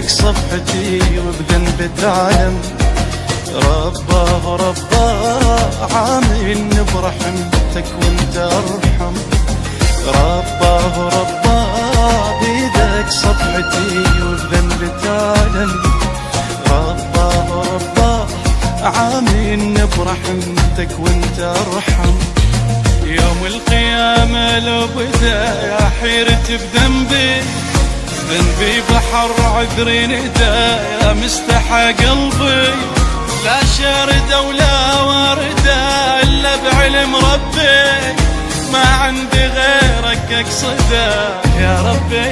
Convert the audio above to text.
بيدك صفحتي وبذنب تعلم. رباه عاملني برحمتك وانت ارحم. رباه بيدك صفحتي وبذنب تعلم. رباه عاملني برحمتك وانت ارحم. يوم القيامة لو بدا يا حيرت بذنبي، ذنبي بحر عذري ندى يا مستحى قلبي. لا شاردة ولا واردة إلا بعلم ربي، ما عندي غيرك أقصده يا ربي.